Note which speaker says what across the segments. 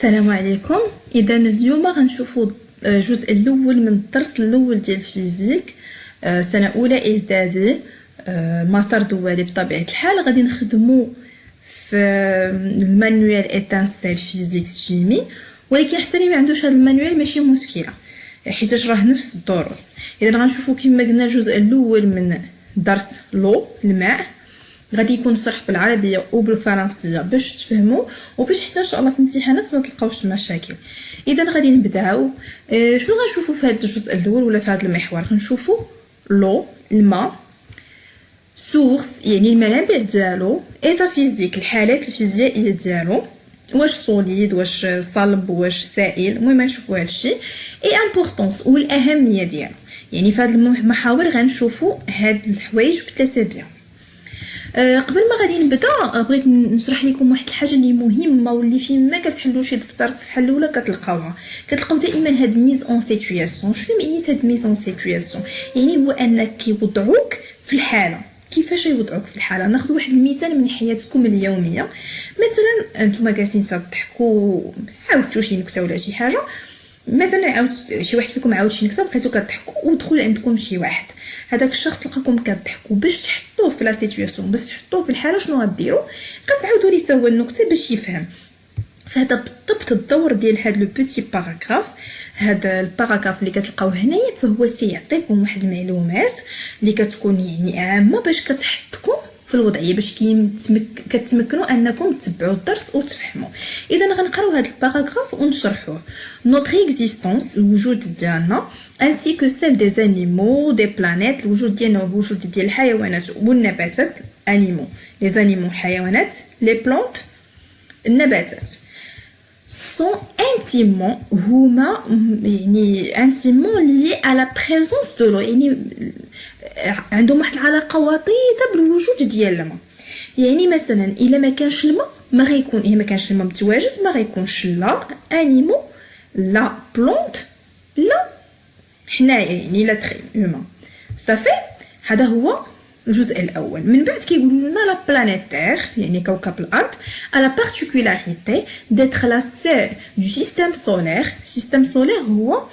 Speaker 1: السلام عليكم. اذا اليوم غنشوفوا الجزء الاول من الدرس الاول ديال الفيزيك، سنه اولى اعدادي، مسار دوالي. بطبيعه الحال غادي نخدموا في المانويل اتانسيل فيزيك شيمي، ولكن حتى اللي ما عندوش هذا المانويل ماشي مشكله حيت راه نفس الدروس. اذا غنشوفوا كما قلنا الجزء الاول من درس لو الماء، غادي يكون شرح بالعربيه وبالفرنسيه باش تفهموا وباش حتى ان شاء الله في الامتحانات ما تلقاوش مشاكل. اذا غادي نبداو. شنو غنشوفوا في هذا الجزء الاول ولا في هذا المحور؟ غنشوفوا لو الماء، سورس يعني المنابع ديالو، ايتا فيزيك الحالات الفيزيائيه ديالو، واش سوليد واش صلب واش سائل. المهم نشوفوا هذا الشيء اي امبورطونس والاهميه ديالو. يعني في هذه المحاور غنشوفوا هاد الحوايج بثلاثه بيان. قبل ما غادي نبدا بغيت نشرح لكم واحد الحاجه اللي مهمه واللي فين ما كتحلوا شي دفتر الصفحه الاولى كتلقاو دائما هاد ميز اون سيتوياسيون. شنو معنى هاد ميز اون سيتوياسيون؟ يعني هو انك كيوضعوك في الحاله. كيفاش يوضعوك في الحاله؟ ناخذ واحد المثال من حياتكم اليوميه. مثلا انتم جالسين تضحكوا، عاودتوا شي نكته ولا شي حاجه، مثلا عاود شي واحد فيكم عاود شي نكته بقيتو كضحكوا ودخل عندكم شي واحد، هذاك الشخص لقاكم كضحكوا. باش تحطوه في لا سيتوياسيون، باش تحطوه في الحاله، شنو غديروا؟ كتعاودوا ليه حتى هو النكته باش يفهم. فهذا بالضبط الدور ديال هذا لو بوتي باراغراف. هذا الباراغراف اللي كتلقاو هنايا فهو سيعطيكم واحد المعلومات اللي كتكون يعني عامه باش كتحطكم في الوضعيه باش كتمكنوا انكم تتبعوا الدرس وتفهموا. اذا غنقراو هذا الباراغراف ونشرحوه. نوتر اكزيستونس الوجود ديالنا ainsi que celle des animaux des planètes، الوجود ديالنا والوجود ديال الحيوانات والنباتات، animaux les animaux الحيوانات، les plantes النباتات sont intimement هما يعني intimement liés à la présence de l'eau. يعني عندهم واحد العلاقه وطيده بالوجود ديال الماء. يعني مثلا الا ما كانش الماء ما غيكون، الا ما كانش الماء متواجد ما غيكونش لا انيمو لا بلونت لا حنايا يعني لا تري هومان. صافي، هذا هو الجزء الاول. من بعد كيقولوا لنا لا بلانيت تير يعني كوكب الارض على بارتيكولاريتي ديتر لا سير دو سيستيم سولير. السيستيم سولير هو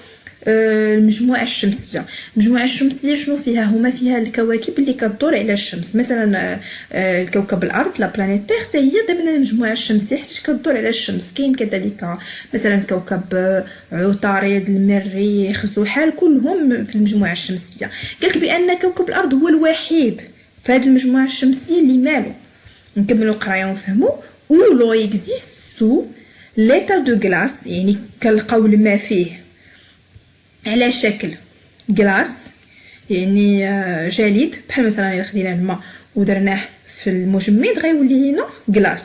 Speaker 1: المجموعه الشمسيه. المجموعه الشمسيه شنو فيها؟ هما فيها الكواكب اللي كتدور على الشمس. مثلا الكوكب الارض لا بلانيت تير حتى هي ضمن المجموعه الشمسيه حيت كتدور على الشمس. كاين كذلك مثلا كوكب عطارد، المريخ، زحل، كلهم في المجموعه الشمسيه. قالك بان كوكب الارض هو الوحيد في هذه المجموعه الشمسيه اللي مالو. نكملوا قرايه ونفهموا. او لو اكزيست سو ليتا دو غلاس يعني كنلقاو الماء فيه على شكل غلاس يعني جليد. بحال مثلا الا خدينا الماء ودرناه في المجمد غيولي لنا غلاس.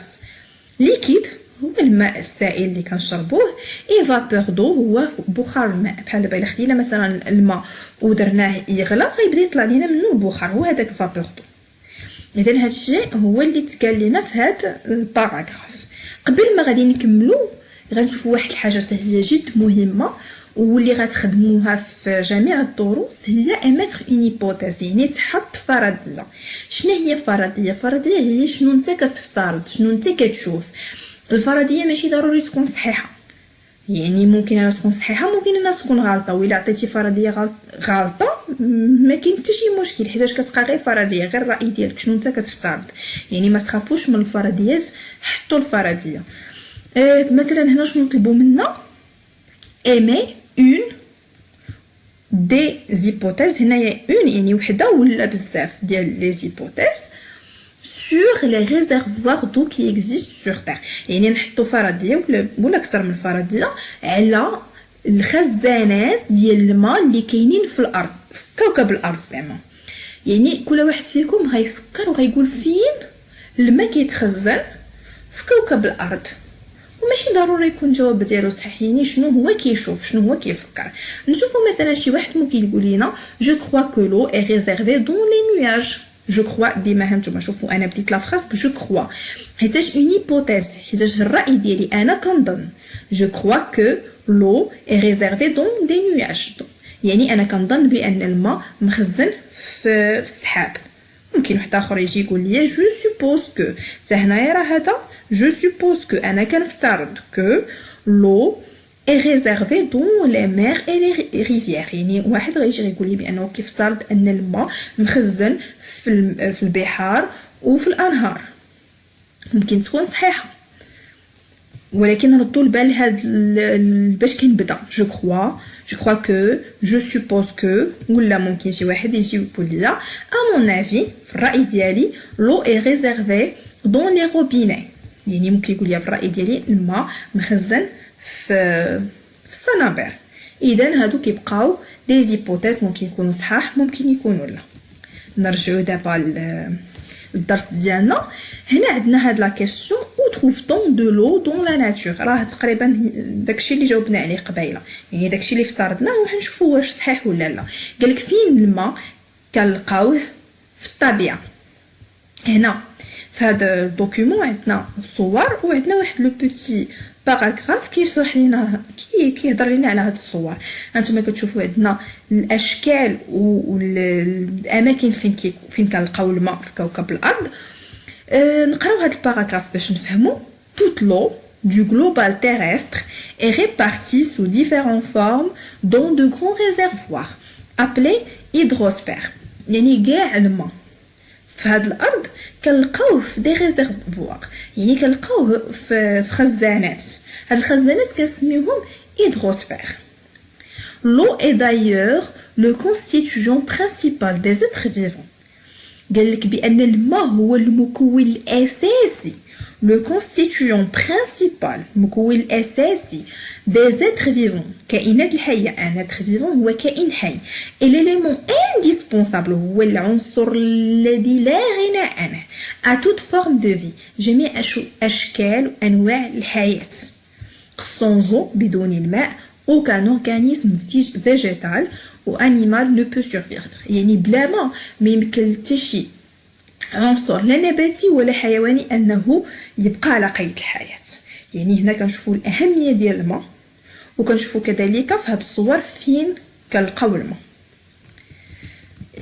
Speaker 1: ليكيد هو الماء السائل اللي كنشربوه. اي فابور دو هو بخار الماء. بحال دابا الا خدينا مثلا الماء ودرناه يغلى غيبدا يطلع لنا منه البخار، هو هذاك فابور دو. اذا هذا الشيء هو اللي تقال لنا في هذا الباراغراف. قبل ما غادي نكملوا غنشوفوا واحد الحاجه هي جد مهمه واللي غتخدموها في جميع الدروس، هي اماتر اون هيبوتيز يعني تحط فرضيه. شنو هي فرضيه؟ فرضيه هي شنو انت كتفترض، شنو انت كتشوف. الفرضيه ماشي ضروري تكون صحيحه، يعني ممكن انها تكون صحيحه ممكن انها تكون غلطه. وإلا عطيتي فرضيه غلطه ما كاين حتى شي مشكل حيت كتبقى غير فرضيه، غير الراي ديالك شنو انت كتفترض. يعني ما تخافوش من الفرضيات، حطوا الفرضيه. مثلا هنا شنو نطلبوا منا؟ ايمي اون دي زيبوتيز. هنايا اون يعني وحده ولا بزاف ديال لي زيبوتيز sur les réservoirs d'eau qui existent sur terre. يعني نحطوا فرضيه ولا اكثر من فرضيه على الخزانات ديال الماء اللي كاينين في الارض في كوكب الارض زعما. يعني كل واحد فيكم غيفكر وغيقول فين الماء كيتخزن في كوكب الارض، وماشي ضروري يكون الجواب ديالو صحيح. يعني شنو هو كيشوف، شنو هو كيفكر. نشوفوا مثلا شي واحد ممكن يقول لنا جو كروا كو لو اي ريزيرفي دون لي نواج. جو كروا ديما هانتوما شوفوا انا بديت لا فراس بجو كروا حيتاش اون هيبوتيز، حيتاش الراي ديالي انا كنظن. جو كروا كو لو اي ريزيرفي دون دي نواج يعني انا كنظن بان الماء مخزن في السحاب. ممكن واحد اخر يجي يقول لي جو سوبوز كو، حتى هنايا راه هذا جو سوبوز كو، انا كنفترض كو لو اي ريزيرفي دون لي مير اي لي ريفيير. يعني واحد غيجي يقول لي بانه كيفترض ان الماء مخزن في البحار وفي الانهار. ممكن تكون صحيحه، ولكن نردو البال هاد باش كنبدا جو كخوا كو، جو سوبوز كو، ولا ممكن شي واحد يجي يقول لي ا مون افي في الراي ديالي لو اي ريزيرفي دون لي روبيني. يعني ممكن يقول لي بالراي ديالي الماء مخزن في الصنابير. اذا هادو كيبقاو دي زيبوتيز، ممكن يكونوا صحاح ممكن يكونوا لا. نرجعوا دابا الدرس ديالنا. هنا عندنا هاد لا كيسيون او تروفتون دو لو دون لا ناتور. راه تقريبا داكشي اللي جاوبنا عليه قبيله، يعني داكشي اللي افترضناه وحنشوفوا واش صحيح ولا لا. قالك فين الماء كنلقاوه في الطبيعه. هنا في هذا الدوكيومون عندنا الصور وعندنا واحد لو بوتي باراغراف كيشرح لنا كيهضر لنا على هاد الصور. هانتوما كتشوفوا عندنا الاشكال والاماكن فين كنلقاو الماء في كوكب الارض. نقراو هاد الباراغراف باش نفهمو. toute l'eau du global terrestre est répartie sous différentes formes dans de grands réservoirs appelés hydrosphères. يعني كاع الماء في هاد الارض كنلقاوه في دي ريزيرفوار، يعني كنلقاوه في خزانات. هاد الخزانات كنسميوهم hydrosphères. L'eau est d'ailleurs le constituant principal des êtres vivants. قالك بان الماء هو المكون الاساسي، le constituant principal، المكون الاساسي des êtres vivants، كائنات الحيه. ان être vivant هو كائن حي. et l'élément indispensable هو العنصر الذي لا غنى عنه à toute forme de vie، جميع اشكال وانواع الحياه. sans eau، بدون الماء، aucun organisme végétal ou animal ne peut survivre. يعني بلا ما يمكن حتى شي عنصر لا نباتي ولا حيواني انه يبقى على قيد الحياه. يعني هنا كنشوفوا الاهميه ديال الماء، وكنشوفوا كذلك في هذه الصور فين كنلقاو الماء.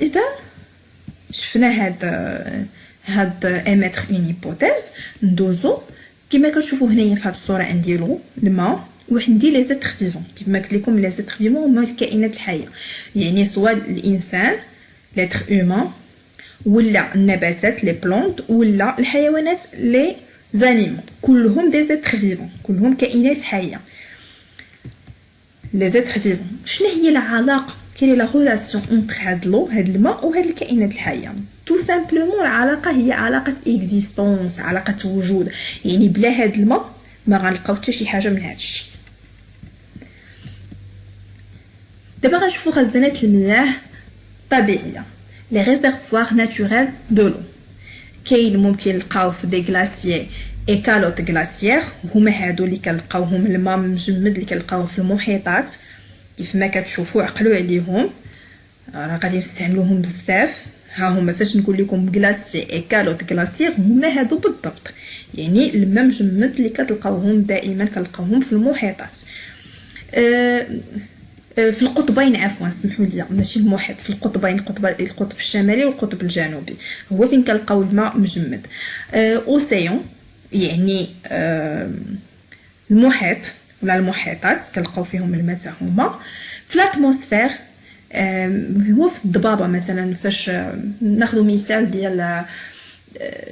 Speaker 1: اذا شفنا هاد ايميتر اون هيبوتيز، ندوزو كما كتشوفوا هنايا في هذه الصوره عندي الماء وعندي لي زيتر فيفون. كيف ما قلت لكم لي زيتر فيفون هما الكائنات الحيه، يعني سواء الانسان لتر هومان ولا النباتات لي بلونت ولا الحيوانات لي زانيمو، كلهم دي زيتر فيفون، كلهم كائنات حيه. لي زيتر فيفون شنو هي العلاقه، كاين لا ريلاسيون اونتر هاد لو، هاد الماء وهاد الكائنات الحيه؟ تو سامبلومون العلاقه هي علاقه اكزيستونس، علاقه وجود. يعني بلا هاد الماء ما غنلقاو حتى شي حاجه من هادشي. دابا غنشوفوا خزانات المياه الطبيعيه، لي ريزيرفوار ناتوريل دو لو. كاين ممكن نلقاو في دي غلاسيي اي كالوت غلاسيير، هما هادو اللي كنلقاوهم الماء مجمد اللي كنلقاوه في المحيطات. كيف ما كتشوفوا عقلوا عليهم، راه غادي نستعملوهم بزاف. ها هما فاش نقول لكم غلاسيي اي كالوت غلاسيير هما هادو بالضبط، يعني الماء مجمد اللي كتلقاوهم دائما كنلقاوهم في المحيطات. في القطبين، عفوا سمحوا لي، ماشي المحيط، في القطبين، القطب الشمالي والقطب الجنوبي هو فين كنلقاو الماء مجمد. اوسيون يعني المحيط ولا المحيطات كنلقاو فيهم الماء حتى هما. في الاتموسفير هو في الضبابه مثلا، فاش ناخذ مثال ديال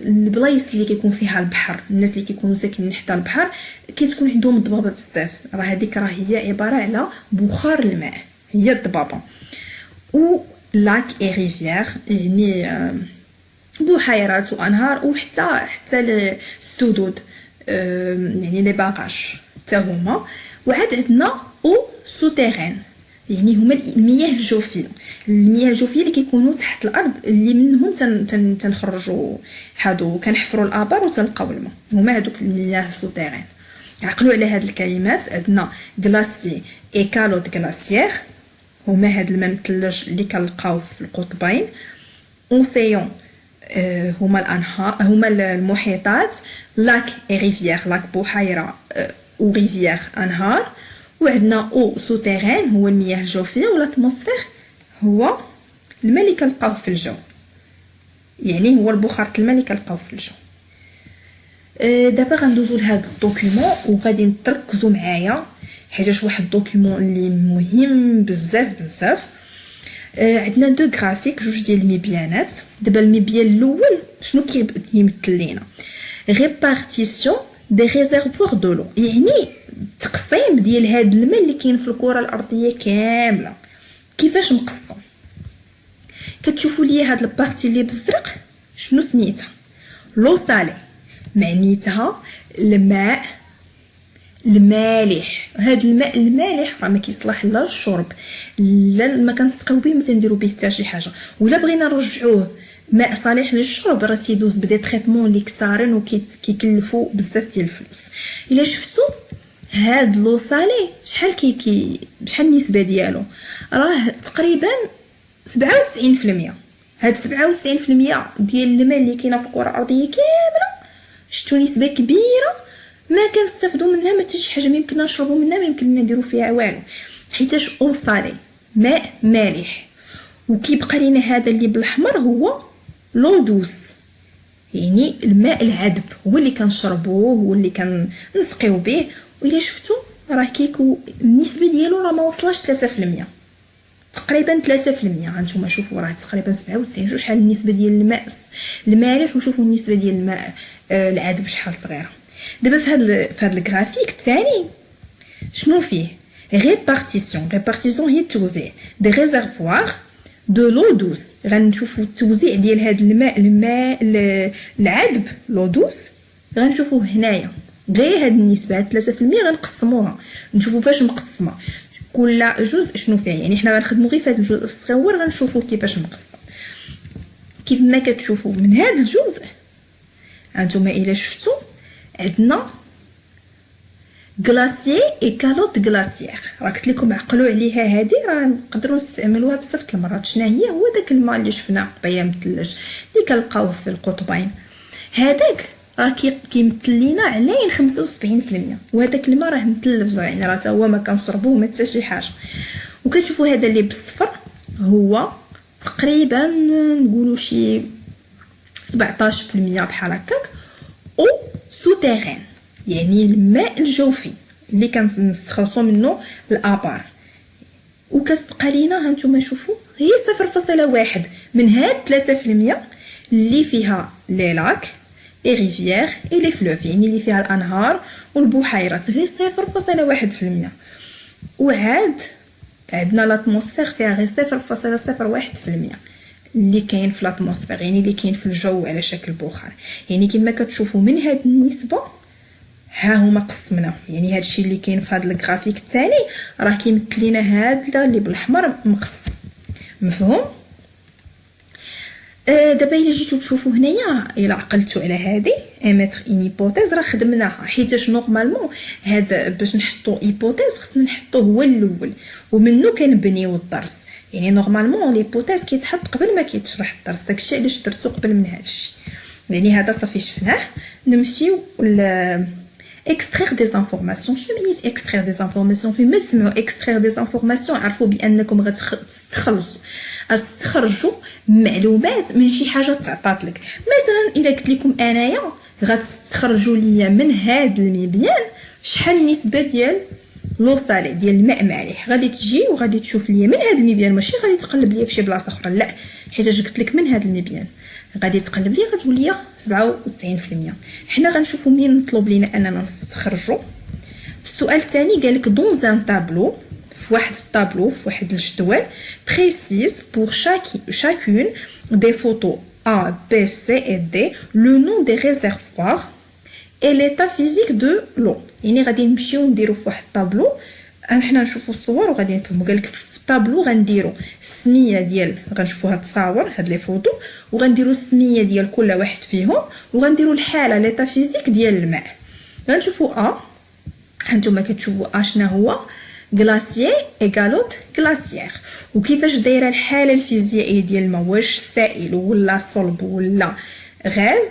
Speaker 1: البلايص اللي كيكون فيها البحر، الناس اللي كيكونوا ساكنين حتى البحر كتكون عندهم الضبابه بزاف. راه هذيك راه هي عباره على بخار الماء، هي الضبابه. و لاك اي ريفيير يعني بحيرات وانهار، وحتى السدود يعني لي باغاج حتى هما. وعاد عندنا او سوتيرين يعني هما المياه الجوفيه. المياه الجوفيه اللي كيكونوا تحت الارض، اللي منهم تنخرجوا هادو، كنحفروا الابار وتلقاو الماء، هما هادوك المياه سوتيرين. عقلوا على هاد الكلمات. عندنا غلاسي اي كالوت غلاسيير، هما هاد الماء الثلج اللي كنلقاو في القطبين. اوسيون هما الانهار، هما المحيطات. لاك اي ريفيير، لاك بحيره و ريفيير انهار. وعندنا او سوتيرين هو المياه الجوفيه. والاتموسفير هو الماء اللي كنلقاوه في الجو. يعني هو البخار الماء اللي كنلقاو في الجو. دابا غندوزو لهاد الدوكيومون وغادي تركزوا معايا حيت واحد الدوكيومون اللي مهم بزاف بزاف. عندنا دو غرافيك، جوج ديال المبيانات. دابا المبيان الاول شنو كيمثل لينا؟ ريبارتيسيون دي ريزيرفوار دو لو، يعني تقسيم ديال هاد الماء اللي كاين في الكره الارضيه كامله. كيفاش مقسم؟ كتشوفوا لي هاد البارتي اللي بالزرق شنو سميتها؟ لو سالي، معنيتها الماء المالح. هاد الماء المالح راه ما كيصلح لا للشرب لا ما كنسقيو به، ما نديرو به حتى شي حاجه. ولا بغينا نرجعوه ماء صالح للشرب راه تيدوز بدي تريتمون اللي كثارين وكيكلفوا بزاف ديال الفلوس. الا شفتوا هاد لو سالي شحال شحال النسبه ديالو؟ راه تقريبا 97%. هاد 97% ديال الماء اللي كاينه في الكره الارضيه كامله، شفتوا نسبه كبيره ما كنستافدوا منها ما حتى شي حاجه، ما يمكننا نشربوا منها، ما يمكننا نديروا فيها والو، حيتاش او سالي ماء مالح. وكيبقى لينا هذا اللي بالاحمر هو لو دوس، يعني الماء العذب، هو اللي كنشربوه، هو اللي كنسقيو به. وإلا شفتوا راه كيكون النسبه ديالو راه ما وصلش 3%، تقريبا 3%. هانتوما شوفوا راه تقريبا 97. شوف شحال النسبه ديال الماء المالح وشوفوا النسبه ديال الماء العذب شحال صغيره. دابا في هذا الجرافيك الثاني شنو فيه؟ ريبارتيسيون هي التوزيع دي ريزيرفوار دو لو دوس. غنشوفوا التوزيع ديال هذا الماء العذب لو دوس، غنشوفوه هنايا غير هاد النسبه 3% غنقسموها نشوفوا فاش مقسمه كل جزء شنو فيه. يعني حنا غنخدموا غير في هذا الجزء الصغير غنشوفوا كيفاش مقسم. كيف ما كتشوفوا من هذا الجزء هانتوما الا شفتوا عندنا غلاسيي اي كالوت غلاسيير. راه قلت لكم عقلوا عليها، هذه راه نقدروا نستعملوها بزاف د المرات. شنو هي؟ هو داك الماء اللي شفنا قبيله مثلج اللي كنلقاوه في القطبين، هذاك راه كيمثل لينا عليه 75%. وهذاك الماء راه مثلج، يعني راه حتى هو ما كنشربوه ما حتى شي حاجه. وكتشوفوا هذا اللي بالصفر هو تقريبا نقولوا شي 17% بحال هكاك. او سوتيرين يعني الماء الجوفي اللي كنستخلصوا منه الابار. وكتبقى لينا هانتوما شوفوا هي 0.1 من هاد 3% اللي فيها لي لاك لي ريفيير اي لي فلوف، يعني اللي فيها الانهار والبحيرات، غير 0.1%. وعاد عندنا لاتموسفير فيها غير 0.01% اللي كاين في لاتموسفير، يعني اللي كاين في الجو على شكل بخار. يعني كما كتشوفوا من هاد النسبه ها هما قسمنا، يعني هادشي اللي كاين في هاد الجرافيك الثاني راه كيمثل لينا هذا اللي بالاحمر مقسم. مفهوم؟ دابا الا جيتو تشوفوا هنايا، الا عقلتوا على هذه ايميتر ان هيبوتيز راه خدمناها، حيتاش نورمالمون هذا باش نحطوا هيبوتيز خصنا نحطوه هو الاول ومنه كنبنيو الدرس. يعني نورمالمون ليبوتيز كيتحط قبل ما كيتشرح الدرس، داكشي علاش درتو قبل من هادشي. يعني هذا صافي شفناه. نمشيو extraire des informations. شنو يعني extraire des informations؟ فيما تسمعوا extraire des informations عرفوا بانكم غتخرجوا معلومات من شي حاجه تعطات لك. مثلا الا قلت لكم انايا غتخرجوا ليا من هذا المبيان شحال النسبه ديال لو سالي ديال الماء مالح، غادي تجي وغادي تشوف ليا من هذا المبيان، ماشي غادي تقلب ليا في شي بلاصه اخرى، لا، حيت قلت لك من هذا المبيان غادي تقلب لي غتقول لي 97%. حنا غنشوفوا منين مطلوب لينا اننا نستخرجوا. في السؤال الثاني قال لك دون ان طابلو، في واحد الطابلو في واحد الجدول بريسيز بور chacune des photos A B C et D le nom des réservoirs et l'état physique de l'eau. يعني غادي نمشيو نديرو في واحد الطابلو، حنا نشوفوا الصور وغادي نفهموا. قال لك طابلو غنديروا السميه ديال، غنشوفوا هاد التصاور هاد لي فوتو وغنديروا السميه ديال كل واحد فيهم وغنديروا الحاله ليطا فيزيك ديال الماء. غنشوفوا هانتوما كتشوفوا شنو هو غلاسيي ايغالوت غلاسيير. وكيفاش دايره الحاله الفيزيائيه ديال الماء، واش سائل ولا صلب ولا غاز.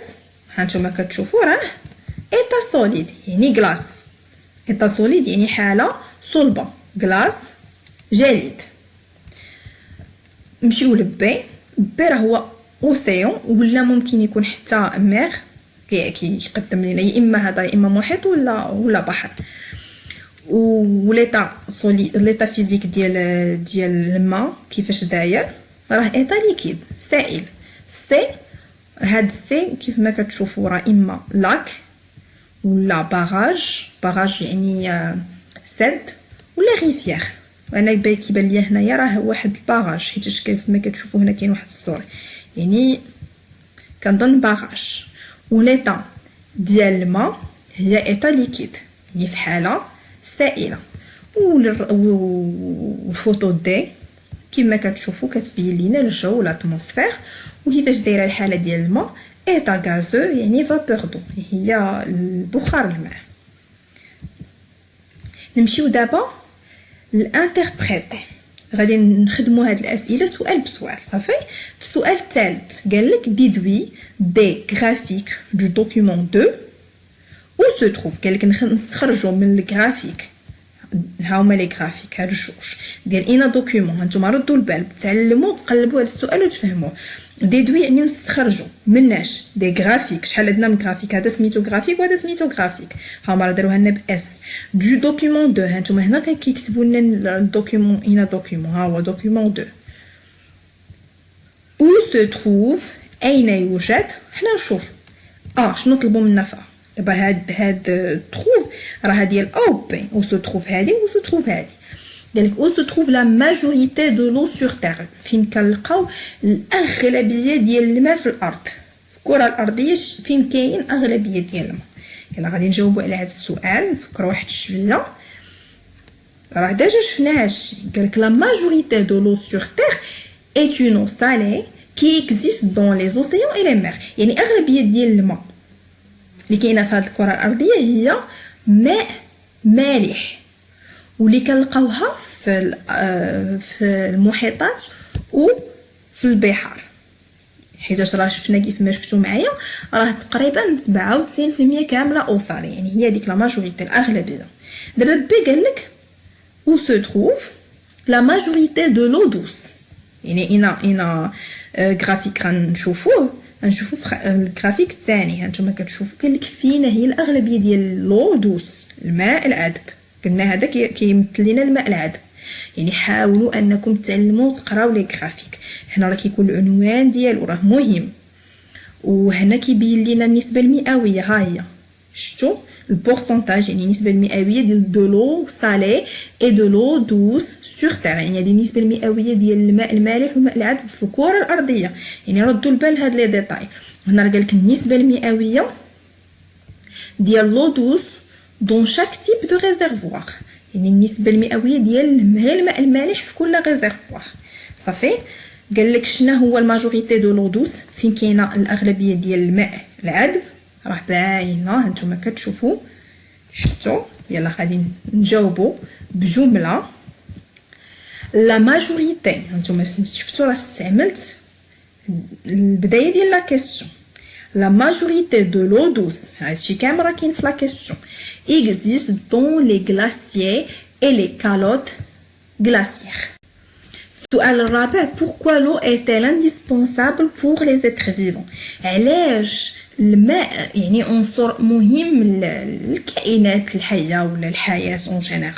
Speaker 1: هانتوما كتشوفوا راه ايتا سوليد يعني غلاس، ايتا سوليد يعني حاله صلبه، غلاس جليد. نمشيو لبي. بي راه هو اوسيون ولا ممكن يكون حتى مير كيقدم لنا يا اما هذا يا اما محيط ولا بحر. ليطا فيزيك ديال الماء كيفاش داير، راه ايطا ليكيد سائل. سي هاد سي كيف ما كتشوفوا راه اما لاك ولا باراج يعني سد ولا غيفير. وانا كيبان ليا هنايا راه واحد الباراج حيت كيف ما كتشوفوا هنا كاين واحد الصوره يعني كنظن باراج. وليطا ديال الماء هي ايطا ليكيد يعني في حاله سائله. والفوتو دي كما كتشوفوا كتبين لينا الجو لاتموسفير وكيفاش دايره الحاله ديال الماء ايطا غازو يعني فابور دو هي البخار الماء. نمشيو دابا الانتربريتي. غادي نخدموا هاد الاسئله سؤال بسؤال صافي. في السؤال الثالث قال لك ديدوي دي غرافيك دو دوكيومون 2 او سو تروف. قال لك نخرجوا من الجرافيك هاهما لي غرافيك هاد الجوج ديال اينا دوكيومون. هانتوما ردوا البال تعلموا تقلبوا على السؤال وتفهموه. ديدوي يعني نستخرجوا مناش دي غرافيك. شحال عندنا من غرافيك؟ هذا سميتو غرافيك وهذا سميتو غرافيك. هاهما راه داروها لنا باس. دو دوكيومون 2 هانتوما هنا كيكتبوا لنا الدوكيومون اينا دوكيومون ها هو دوكيومون 2. او سو تروف اين يوجد. حنا نشوف شنو طلبوا منا فا دابا هاد تروف راه ديال او بي. او سو تروف هادي او سو تروف هادي. قالك او سو تروف لا ماجوريتي دو لو سور تير. فين كنلقاو الاغلبيه ديال الماء في الارض في الكره الارضيه فين كاين اغلبيه ديال الماء. يلا غادي نجاوبوا على هذا السؤال. فكروا واحد شويه راه ديجا شفنا هادشي. قالك لا ماجوريتي دو لو سور تير est une eau salée qui existe dans les océans et les mers. يعني اغلبيه ديال الماء اللي كاينه في هذه الكره الارضيه هي ماء مالح واللي كنلقاوها في المحيطات وفي البحار. حيت راه شفنا كيف ما شفتوا معايا راه تقريبا 97% كامله اوصالي يعني هي ديك لا ماجوريتي الاغلبيه. دابا بي قال لك او سو تروف لا ماجوريتي دو لو دوس. يعني انا غرافيك غنشوفوه في الجرافيك الثاني. هانتوما كتشوفوا قال لك فين هي الاغلبيه ديال لو دوس الماء العذب. قلنا هذا كيمثل لنا الماء العذب. يعني حاولوا انكم تعلموا تقراو لي غرافيك. هنا راه كيكون العنوان ديالو راه مهم وهنا كيبين لنا النسبه المئويه. ها هي شفتوا البورسونتاج يعني النسبه المئويه ديال دو لو سالي اي دو لو دوس سور تير. يعني هذه النسبه المئويه ديال الماء المالح والماء العذب في الكره الارضيه. يعني ردوا البال هاد لي ديتاي. هنا راه قالك النسبه المئويه ديال لو دوس دون شاك تيب دو ريزيرفوار. يعني النسبه المئويه ديال الماء المالح في كل ريزيرفوار صافي. قال لك شنو هو الماجوريتي دو لو دوس فين كاينه الاغلبيه ديال الماء العذب. راه باينه هانتوما كتشوفوا شفتوا. يلا غادي نجاوبوا بجمله. لا ماجوريتي هانتوما شفتوا راه استعملت البدايه ديال لا كيسيون. لا ماجوريتي دو لو دوس هادشي كامل راه كاين في لا كيسيون. existe dans les glaciers et les calottes glaciaires. السؤال الرابع pourquoi l'eau est-elle indispensable pour les êtres vivants. علاش الماء يعني عنصر مهم للكائنات الحيه ولا الحياه اون جينيرال.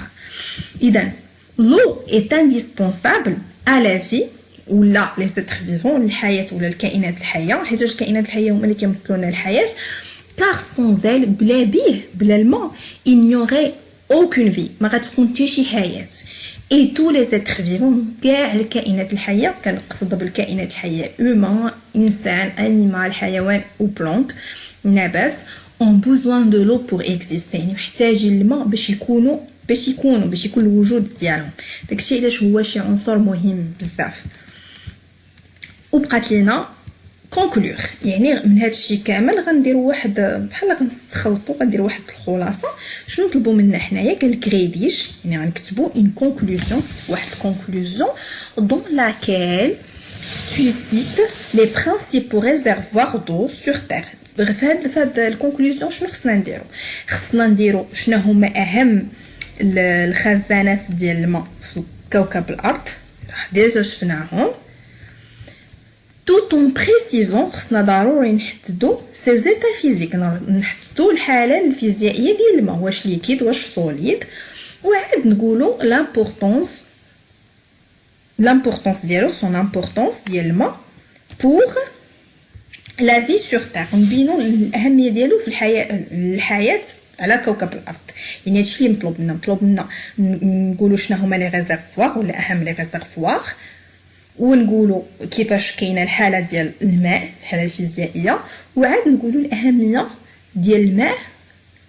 Speaker 1: اذا l'eau est indispensable à la vie ولا les êtres vivants الحياه ولا الكائنات الحيه حيت الكائنات الحيه هما اللي كيمثلوا لنا الحياه. car sans elle بلا بيه بلا الماء il n'y aurait aucune vie ما غتكون حتى شي حياه. et tous les êtres vivants كاع الكائنات الحيه كنقصد بالكائنات الحيه humain انسان انيمال حيوان و بلانت نبات ont besoin de l'eau pour exister. يعني محتاجين الماء باش يكون الوجود ديالهم. داكشي علاش هو شي عنصر مهم بزاف. وبقات لينا كونكلور. يعني من هذا الشيء كامل غنديروا واحد بحال غنخلصوا غنديروا واحد الخلاصه. شنو طلبوا منا حنايا؟ قال لك ريديج يعني غنكتبوا اون كونكلوزيون. واحد الكونكلوزيون دون لاكيل tu cites les principaux réservoirs d'eau sur terre. في هاد الكونكلوزيون شنو خصنا نديرو شنو هما اهم الخزانات ديال الماء في كوكب الارض. ديجا شفناهم. tout en précisant خصنا ضروري نحددوا سي زيتا فيزيك، نحددوا الحاله الفيزيائيه ديال الماء، واش ليكيد واش سوليد، وعاد نقولوا l'importance ديالو son importance ديال الماء pour la vie sur terre، نبينوا الاهميه ديالو في الحياه على كوكب الارض. يعني هادشي اللي مطلوب منا نقولوا شنو هما لي ريزيرفوار ولا اهم لي ريزيرفوار، ونقولوا كيفاش كاينه الحاله ديال الماء، الحاله الفيزيائيه، وعاد نقولوا الاهميه ديال الماء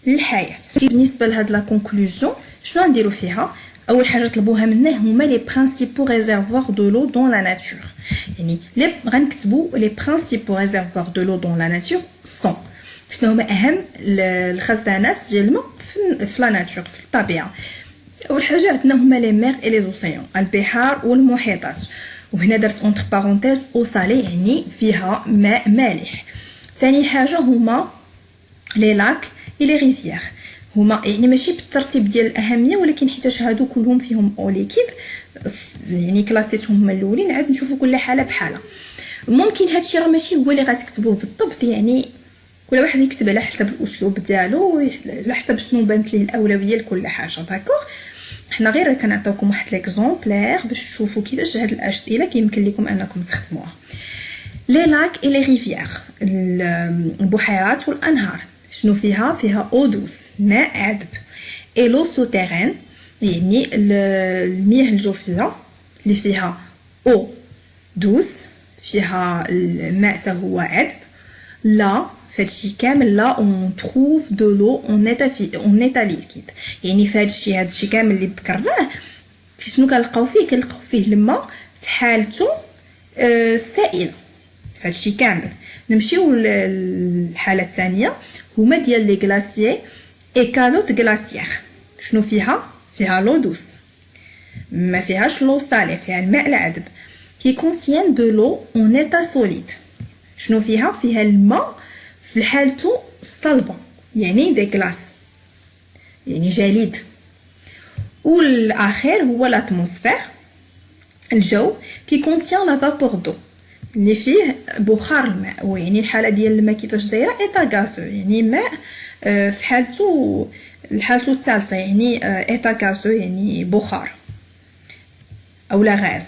Speaker 1: للحياه. بالنسبه لهاد لا كونكلوزيون شنو نديروا فيها؟ اول حاجه طلبوها منا هما لي برينسيپو ريزيرفوار دو لو دون لا ناتور، يعني غنكتبوا لي برينسيپو ريزيرفوار دو لو دون لا ناتور سون شنو هما اهم الخزانات ديال الماء في لا ناتور في الطبيعه. اول حاجه عندنا هما لي مير اي لي زوسيون، البحار والمحيطات، وهنا درت اونتر بارونتيز او سالي يعني فيها ماء مالح. ثاني حاجه هما لي لاك اي لي ريفيير، هما يعني ماشي بالترتيب ديال الاهميه ولكن حيتاش هادو كلهم فيهم او ليكيد يعني كلاسيتهم هما الاولين، عاد نشوفوا كل حاله بحاله. ممكن هادشي راه ماشي هو اللي غتكتبوه بالضبط، يعني كل واحد يكتب على حسب الاسلوب ديالو، على حسب شنو بانت ليه الاولويه لكل حاجه. داكوغ، حنا غير كنعطيوكم واحد ليكزامبلير باش تشوفوا كيفاش هاد الاسئله كيمكن لكم انكم تخدموها. لي لاك اي لي ريفيير، البحيرات والانهار شنو فيها او دوس ماء عذب، اي لو سوتيرين يعني المياه الجوفيه اللي فيها او دوس فيها الماء حتى هو عذب. لا فهادشي كامل لا اون تروف دو لو اون ايتا ليكيد، يعني هادشي كامل اللي ذكرناه في شنو كنلقاو فيه الماء في حالته سائله. هادشي كامل. نمشيو للحاله الثانيه هما ديال لي غلاسيي اي كالوت غلاسيير، شنو فيها لو دوس، ما فيهاش لو سالي، فيها الماء العذب. كي كونتيان دو لو اون ايتا سوليد، شنو فيها الماء في حالته الصلبه يعني دي كلاس يعني جليد. والاخير هو لاتموسفير الجو كي كونتيان لا فابور دو اللي فيه بخار الماء، ويعني الحاله ديال الماء كيفاش دايره ايتا غاسو يعني ماء في حالته الثالثه يعني ايتا غاسو يعني بخار او لا غاز.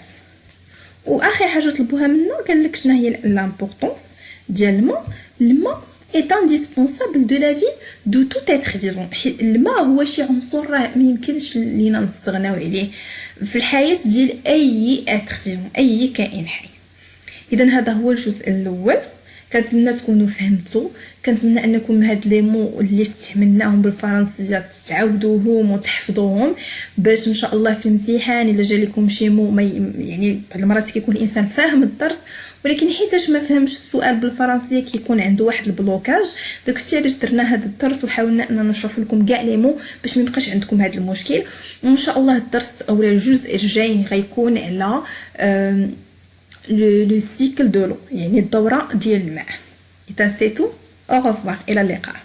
Speaker 1: واخر حاجه طلبوها منا قال لك شنو هي لامبورطونس ديال الماء est indispensable de la vie de tout être vivant. الماء هو شي عنصر راه ما يمكنش لينا نستغناو عليه في الحياه ديال اي اتر فيفون، اي كائن حي. اذا هذا هو الجزء الاول، كنتمنى تكونوا فهمتوا، كنتمنى انكم هاد لي مو اللي استعملناهم بالفرنسيه تعاودوهم وتحفظوهم باش ان شاء الله في الامتحان الا جا لكم شي مو يعني بعض المرات كيكون الانسان فاهم الدرس ولكن حيتاش ما فهمش السؤال بالفرنسيه كيكون عنده واحد البلوكاج. داكشي علاش درنا هذا الدرس وحاولنا اننا نشرح لكم كاع لي مو باش ما يبقاش عندكم هذا المشكل. وان شاء الله الدرس او الجزء الجاي غيكون على لو سيكل دو لو يعني الدوره ديال الماء. اذا سيتو او ريفوار، الى اللقاء.